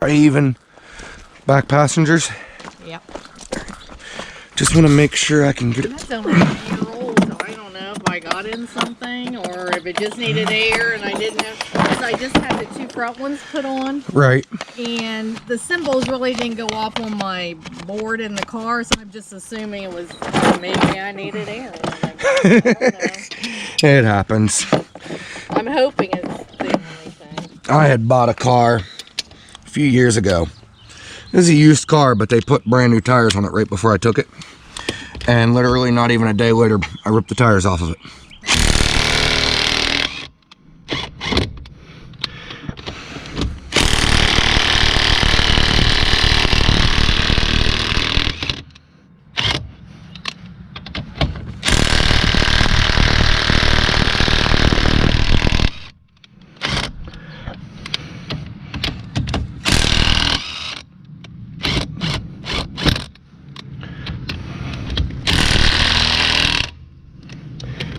even back passengers. Yep. Just want to make sure I can get it. That's only a year old, so I don't know if I got in something or if it just needed air and I didn't have, because I just had the two front ones put on. Right. And the symbols really didn't go off on my board in the car, so I'm just assuming it was, maybe I needed air. I don't know. It happens. I'm hoping it's the only thing. I had bought a car a few years ago. This is a used car, but they put brand new tires on it right before I took it. And literally not even a day later, I ripped the tires off of it.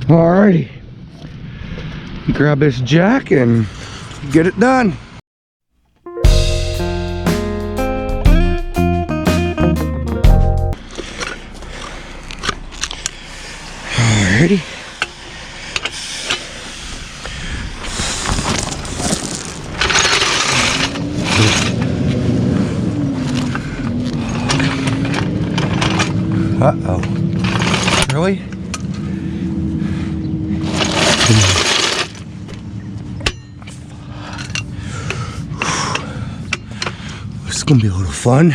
Alrighty, grab this jack and get it done. Alrighty. Uh-oh. Really? This is gonna be a little fun.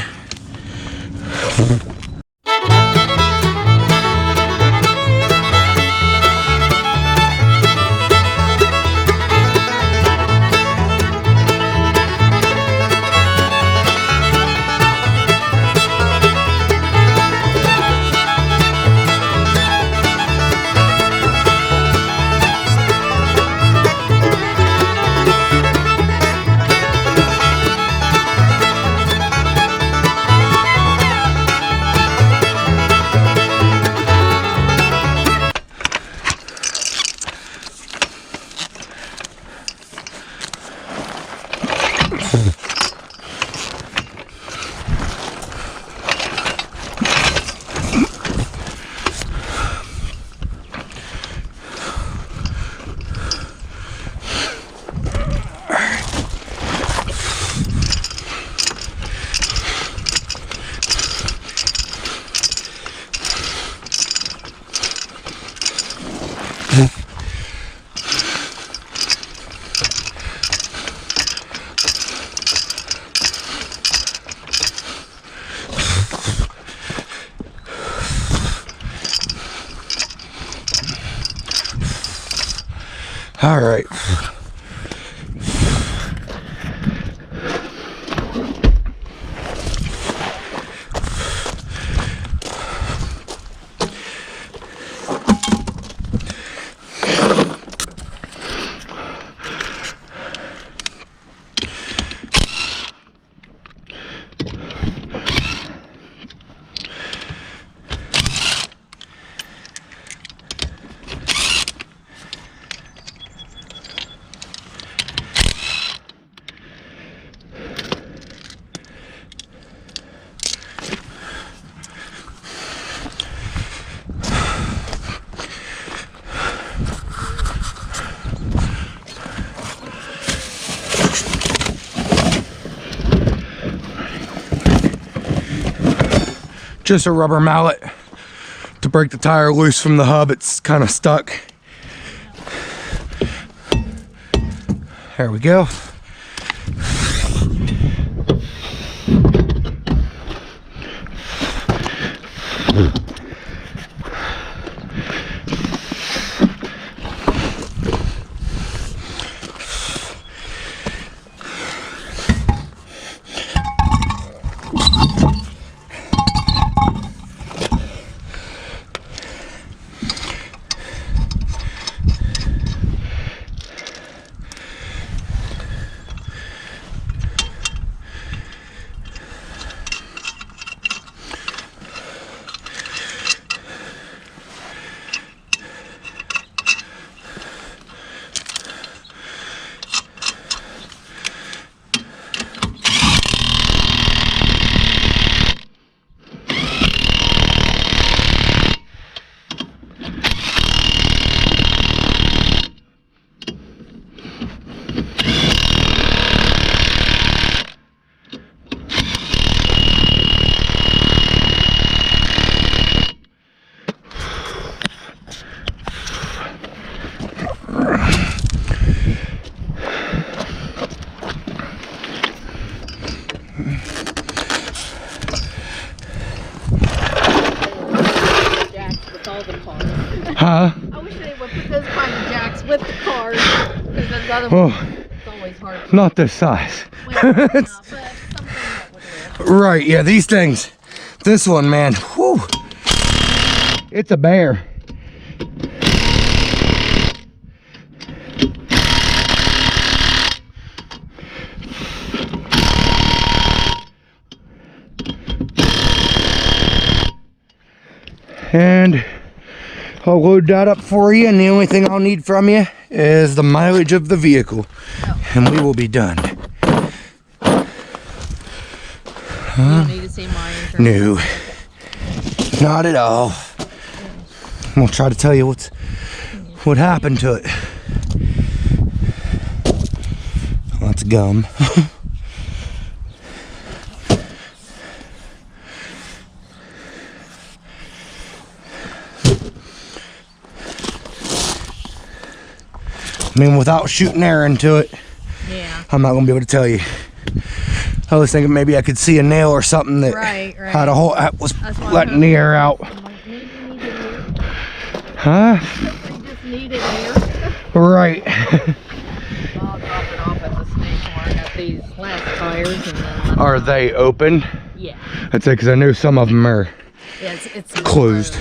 All right. Just a rubber mallet to break the tire loose from the hub. It's kind of stuck. There we go. Jacks with all the cars. Huh? I wish they would put those kind of jacks with the cars. Because those other Oh, ones, it's always hard to not this size. well, yeah, but something that would work. Right, yeah, these things. This one, man, whew. It's a bear. And I'll load that up for you, and the only thing I'll need from you is the mileage of the vehicle, and we will be done. You don't need to see my insurance. No, not at all. I'm gonna try to tell you what happened to it. That's gum. I mean, without shooting air into it, Yeah. I'm not gonna be able to tell you. I was thinking maybe I could see a nail or something that had a hole that was letting the air out. Maybe you needed air. Huh? You just needed air. Right. I'll drop it off at the station. I got these last tires and then. Are they open? Yeah. I'd say because I know some of them are Yeah, it's closed.